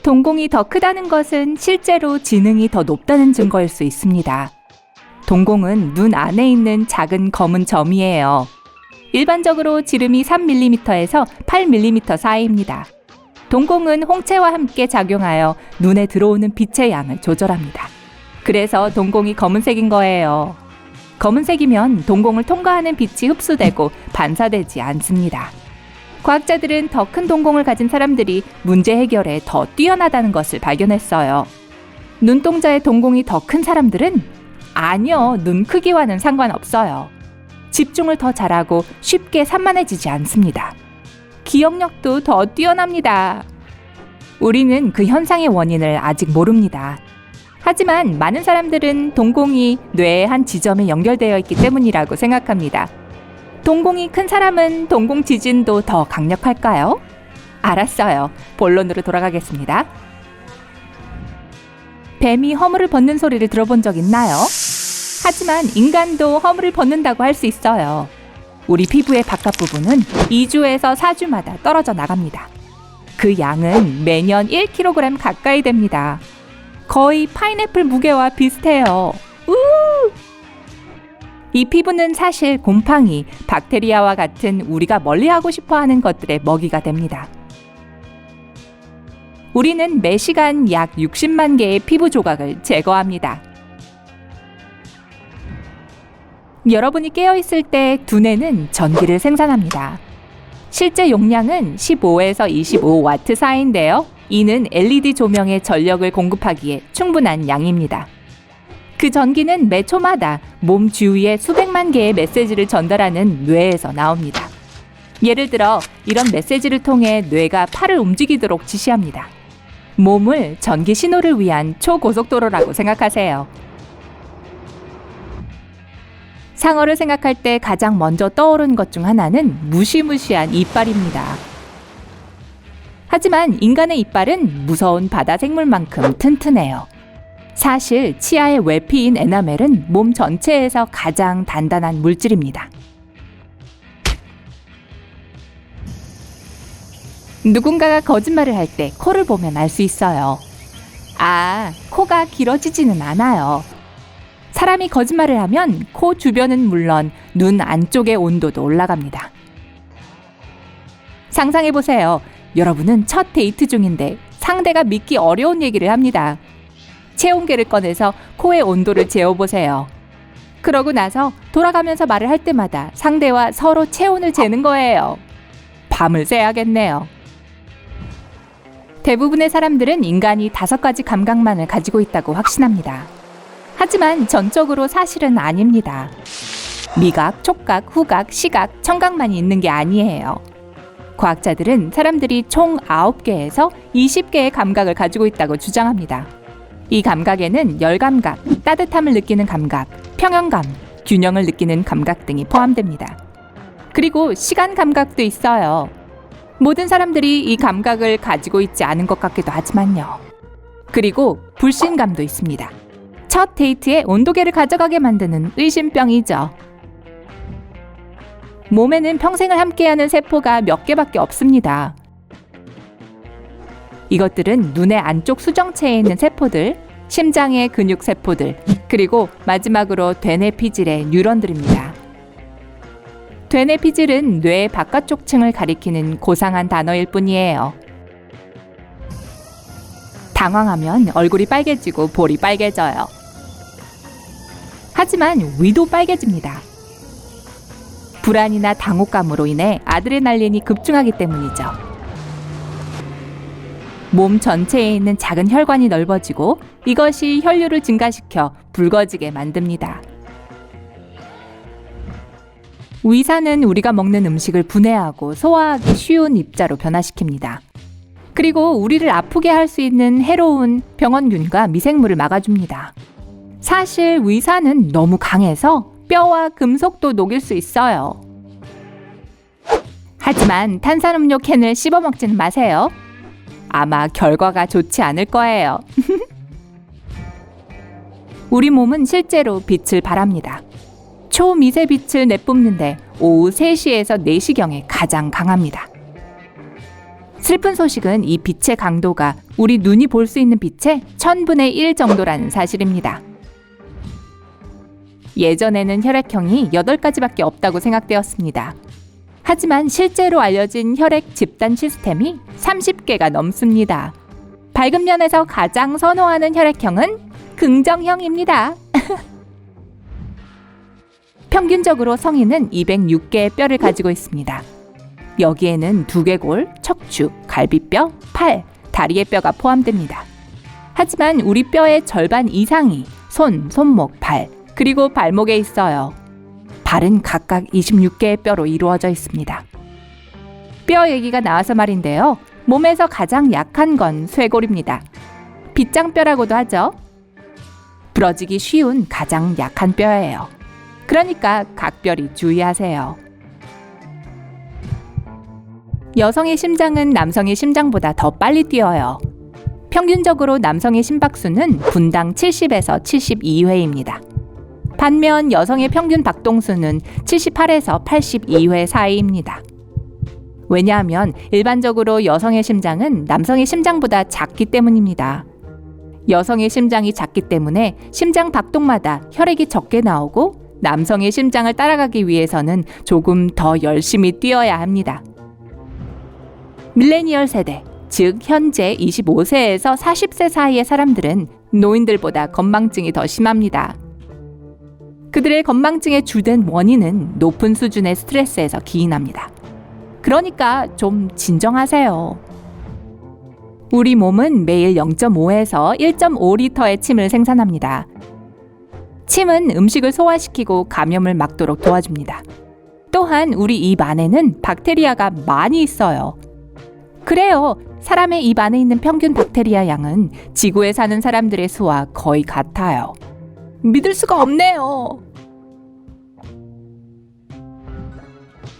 동공이 더 크다는 것은 실제로 지능이 더 높다는 증거일 수 있습니다. 동공은 눈 안에 있는 작은 검은 점이에요. 일반적으로 지름이 3mm에서 8mm 사이입니다. 동공은 홍채와 함께 작용하여 눈에 들어오는 빛의 양을 조절합니다. 그래서 동공이 검은색인 거예요. 검은색이면 동공을 통과하는 빛이 흡수되고 반사되지 않습니다. 과학자들은 더 큰 동공을 가진 사람들이 문제 해결에 더 뛰어나다는 것을 발견했어요. 눈동자의 동공이 더 큰 사람들은 아니요, 눈 크기와는 상관없어요. 집중을 더 잘하고 쉽게 산만해지지 않습니다. 기억력도 더 뛰어납니다. 우리는 그 현상의 원인을 아직 모릅니다. 하지만 많은 사람들은 동공이 뇌의 한 지점에 연결되어 있기 때문이라고 생각합니다. 동공이 큰 사람은 동공 지진도 더 강력할까요? 알았어요. 본론으로 돌아가겠습니다. 뱀이 허물을 벗는 소리를 들어본 적 있나요? 하지만 인간도 허물을 벗는다고 할 수 있어요. 우리 피부의 바깥 부분은 2주에서 4주마다 떨어져 나갑니다. 그 양은 매년 1kg 가까이 됩니다. 거의 파인애플 무게와 비슷해요. 이 피부는 사실 곰팡이, 박테리아와 같은 우리가 멀리하고 싶어하는 것들의 먹이가 됩니다. 우리는 매 시간 약 60만 개의 피부 조각을 제거합니다. 여러분이 깨어있을 때 두뇌는 전기를 생산합니다. 실제 용량은 15에서 25와트 사이인데요. 이는 LED 조명의 전력을 공급하기에 충분한 양입니다. 그 전기는 매 초마다 몸 주위에 수백만 개의 메시지를 전달하는 뇌에서 나옵니다. 예를 들어 이런 메시지를 통해 뇌가 팔을 움직이도록 지시합니다. 몸을 전기 신호를 위한 초고속도로라고 생각하세요. 상어를 생각할 때 가장 먼저 떠오른 것 중 하나는 무시무시한 이빨입니다. 하지만 인간의 이빨은 무서운 바다 생물만큼 튼튼해요. 사실 치아의 외피인 에나멜은 몸 전체에서 가장 단단한 물질입니다. 누군가가 거짓말을 할 때 코를 보면 알 수 있어요. 코가 길어지지는 않아요. 사람이 거짓말을 하면 코 주변은 물론 눈 안쪽의 온도도 올라갑니다. 상상해보세요. 여러분은 첫 데이트 중인데 상대가 믿기 어려운 얘기를 합니다. 체온계를 꺼내서 코의 온도를 재어보세요. 그러고 나서 돌아가면서 말을 할 때마다 상대와 서로 체온을 재는 거예요. 밤을 새야겠네요. 대부분의 사람들은 인간이 5가지 감각만을 가지고 있다고 확신합니다. 하지만 전적으로 사실은 아닙니다. 미각, 촉각, 후각, 시각, 청각만이 있는 게 아니에요. 과학자들은 사람들이 총 9개에서 20개의 감각을 가지고 있다고 주장합니다. 이 감각에는 열감각, 따뜻함을 느끼는 감각, 평형감, 균형을 느끼는 감각 등이 포함됩니다. 그리고 시간 감각도 있어요. 모든 사람들이 이 감각을 가지고 있지 않은 것 같기도 하지만요. 그리고 불신감도 있습니다. 첫 데이트에 온도계를 가져가게 만드는 의심병이죠. 몸에는 평생을 함께하는 세포가 몇 개밖에 없습니다. 이것들은 눈의 안쪽 수정체에 있는 세포들, 심장의 근육 세포들, 그리고 마지막으로 되뇌피질의 뉴런들입니다. 되뇌피질은 뇌의 바깥쪽 층을 가리키는 고상한 단어일 뿐이에요. 당황하면 얼굴이 빨개지고 볼이 빨개져요. 하지만 위도 빨개집니다. 불안이나 당혹감으로 인해 아드레날린이 급증하기 때문이죠. 몸 전체에 있는 작은 혈관이 넓어지고 이것이 혈류를 증가시켜 붉어지게 만듭니다. 위산은 우리가 먹는 음식을 분해하고 소화하기 쉬운 입자로 변화시킵니다. 그리고 우리를 아프게 할 수 있는 해로운 병원균과 미생물을 막아줍니다. 사실 위산은 너무 강해서 뼈와 금속도 녹일 수 있어요. 하지만 탄산음료 캔을 씹어 먹지는 마세요. 아마 결과가 좋지 않을 거예요. 우리 몸은 실제로 빛을 발합니다. 초미세 빛을 내뿜는데 오후 3시에서 4시경에 가장 강합니다. 슬픈 소식은 이 빛의 강도가 우리 눈이 볼 수 있는 빛의 1000분의 1 정도라는 사실입니다. 예전에는 혈액형이 8가지밖에 없다고 생각되었습니다. 하지만 실제로 알려진 혈액 집단 시스템이 30개가 넘습니다. 밝은 면에서 가장 선호하는 혈액형은 긍정형입니다. 평균적으로 성인은 206개의 뼈를 가지고 있습니다. 여기에는 두개골, 척추, 갈비뼈, 팔, 다리의 뼈가 포함됩니다. 하지만 우리 뼈의 절반 이상이 손, 손목, 발, 그리고 발목에 있어요. 발은 각각 26개의 뼈로 이루어져 있습니다. 뼈 얘기가 나와서 말인데요. 몸에서 가장 약한 건 쇄골입니다. 빗장뼈라고도 하죠. 부러지기 쉬운 가장 약한 뼈예요. 그러니까 각별히 주의하세요. 여성의 심장은 남성의 심장보다 더 빨리 뛰어요. 평균적으로 남성의 심박수는 분당 70에서 72회입니다. 반면 여성의 평균 박동수는 78에서 82회 사이입니다. 왜냐하면 일반적으로 여성의 심장은 남성의 심장보다 작기 때문입니다. 여성의 심장이 작기 때문에 심장 박동마다 혈액이 적게 나오고 남성의 심장을 따라가기 위해서는 조금 더 열심히 뛰어야 합니다. 밀레니얼 세대, 즉 현재 25세에서 40세 사이의 사람들은 노인들보다 건망증이 더 심합니다. 그들의 건망증의 주된 원인은 높은 수준의 스트레스에서 기인합니다. 그러니까 좀 진정하세요. 우리 몸은 매일 0.5에서 1.5리터의 침을 생산합니다. 침은 음식을 소화시키고 감염을 막도록 도와줍니다. 또한 우리 입 안에는 박테리아가 많이 있어요. 그래요. 사람의 입 안에 있는 평균 박테리아 양은 지구에 사는 사람들의 수와 거의 같아요. 믿을 수가 없네요.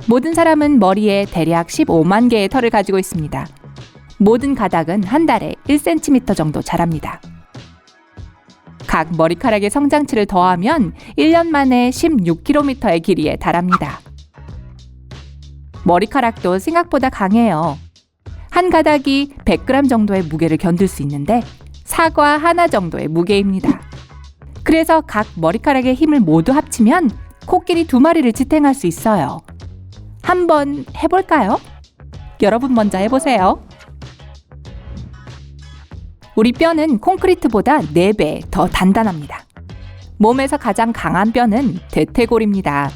모든 사람은 머리에 대략 15만 개의 털을 가지고 있습니다. 모든 가닥은 한 달에 1cm 정도 자랍니다. 각 머리카락의 성장치를 더하면 1년 만에 16km의 길이에 달합니다. 머리카락도 생각보다 강해요. 한 가닥이 100g 정도의 무게를 견딜 수 있는데 사과 하나 정도의 무게입니다. 그래서 각 머리카락의 힘을 모두 합치면 코끼리 2마리를 지탱할 수 있어요. 한번 해볼까요? 여러분 먼저 해보세요. 우리 뼈는 콘크리트보다 4배 더 단단합니다. 몸에서 가장 강한 뼈는 대퇴골입니다.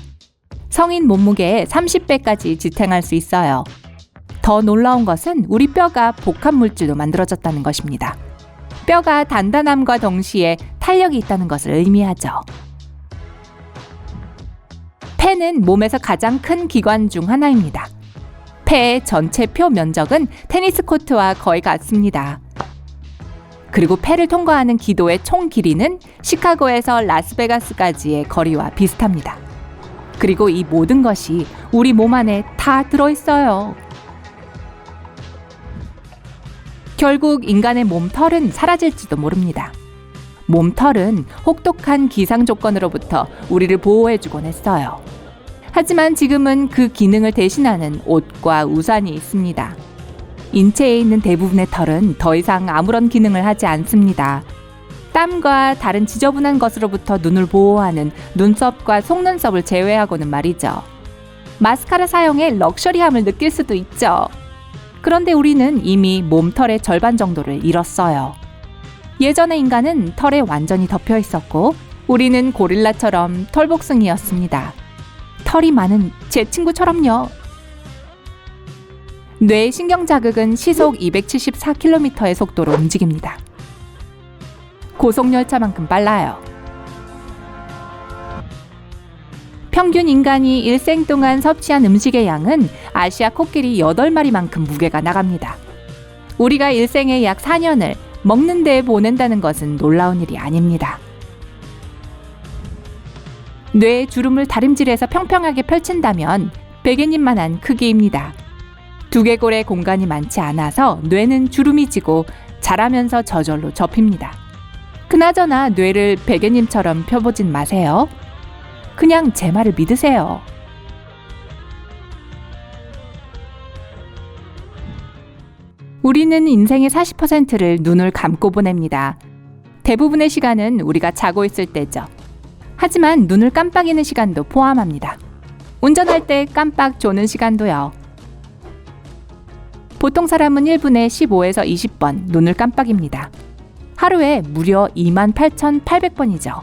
성인 몸무게의 30배까지 지탱할 수 있어요. 더 놀라운 것은 우리 뼈가 복합 물질로 만들어졌다는 것입니다. 뼈가 단단함과 동시에 탄력이 있다는 것을 의미하죠. 폐는 몸에서 가장 큰 기관 중 하나입니다. 폐의 전체 표 면적은 테니스 코트와 거의 같습니다. 그리고 폐를 통과하는 기도의 총 길이는 시카고에서 라스베가스까지의 거리와 비슷합니다. 그리고 이 모든 것이 우리 몸 안에 다 들어있어요. 결국 인간의 몸털은 사라질지도 모릅니다. 몸털은 혹독한 기상 조건으로부터 우리를 보호해주곤 했어요. 하지만 지금은 그 기능을 대신하는 옷과 우산이 있습니다. 인체에 있는 대부분의 털은 더 이상 아무런 기능을 하지 않습니다. 땀과 다른 지저분한 것으로부터 눈을 보호하는 눈썹과 속눈썹을 제외하고는 말이죠. 마스카라 사용의 럭셔리함을 느낄 수도 있죠. 그런데 우리는 이미 몸털의 절반 정도를 잃었어요. 예전의 인간은 털에 완전히 덮여 있었고 우리는 고릴라처럼 털복숭이였습니다. 털이 많은 제 친구처럼요. 뇌의 신경 자극은 시속 274km의 속도로 움직입니다. 고속열차만큼 빨라요. 평균 인간이 일생 동안 섭취한 음식의 양은 아시아 코끼리 8마리만큼 무게가 나갑니다. 우리가 일생의 약 4년을 먹는 데에 보낸다는 것은 놀라운 일이 아닙니다. 뇌의 주름을 다림질해서 평평하게 펼친다면 베개님만한 크기입니다. 두개골에 공간이 많지 않아서 뇌는 주름이 지고 자라면서 저절로 접힙니다. 그나저나 뇌를 베개님처럼 펴보진 마세요. 그냥 제 말을 믿으세요. 우리는 인생의 40%를 눈을 감고 보냅니다. 대부분의 시간은 우리가 자고 있을 때죠. 하지만 눈을 깜빡이는 시간도 포함합니다. 운전할 때 깜빡 조는 시간도요. 보통 사람은 1분에 15에서 20번 눈을 깜빡입니다. 하루에 무려 28,800번이죠.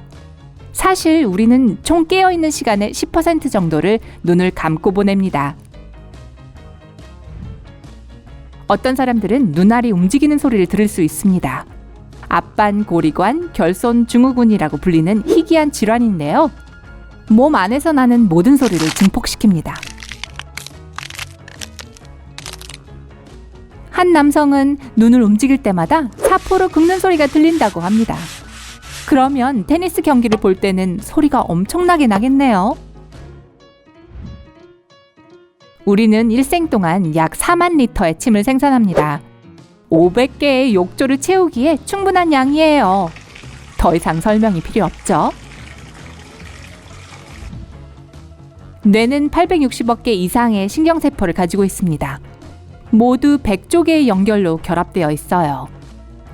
사실 우리는 총 깨어있는 시간의 10% 정도를 눈을 감고 보냅니다. 어떤 사람들은 눈알이 움직이는 소리를 들을 수 있습니다. 앞반고리관 결손 증후군이라고 불리는 희귀한 질환인데요. 몸 안에서 나는 모든 소리를 증폭시킵니다. 한 남성은 눈을 움직일 때마다 사포로 긁는 소리가 들린다고 합니다. 그러면 테니스 경기를 볼 때는 소리가 엄청나게 나겠네요. 우리는 일생 동안 약 4만 리터의 침을 생산합니다. 500개의 욕조를 채우기에 충분한 양이에요. 더 이상 설명이 필요 없죠? 뇌는 860억 개 이상의 신경세포를 가지고 있습니다. 모두 100조 개의 연결로 결합되어 있어요.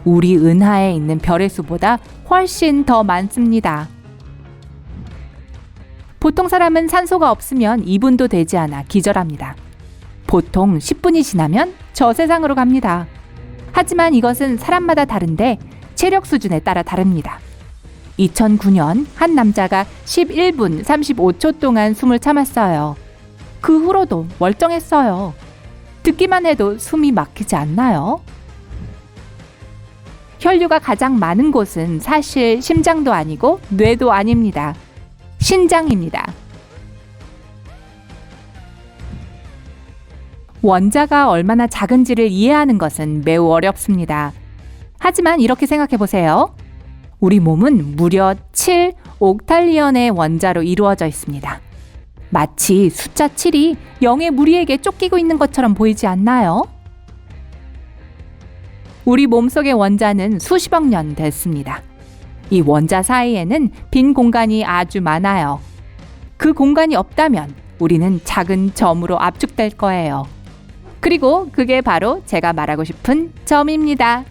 우리 은하에 있는 별의 수보다 훨씬 더 많습니다. 보통 사람은 산소가 없으면 2분도 되지 않아 기절합니다. 보통 10분이 지나면 저 세상으로 갑니다. 하지만 이것은 사람마다 다른데 체력 수준에 따라 다릅니다. 2009년 한 남자가 11분 35초 동안 숨을 참았어요. 그 후로도 멀쩡했어요. 듣기만 해도 숨이 막히지 않나요? 혈류가 가장 많은 곳은 사실 심장도 아니고 뇌도 아닙니다. 신장입니다. 원자가 얼마나 작은지를 이해하는 것은 매우 어렵습니다. 하지만 이렇게 생각해 보세요. 우리 몸은 무려 7 옥탈리언의 원자로 이루어져 있습니다. 마치 숫자 7이 0의 무리에게 쫓기고 있는 것처럼 보이지 않나요? 우리 몸속의 원자는 수십억 년 됐습니다. 이 원자 사이에는 빈 공간이 아주 많아요. 그 공간이 없다면 우리는 작은 점으로 압축될 거예요. 그리고 그게 바로 제가 말하고 싶은 점입니다.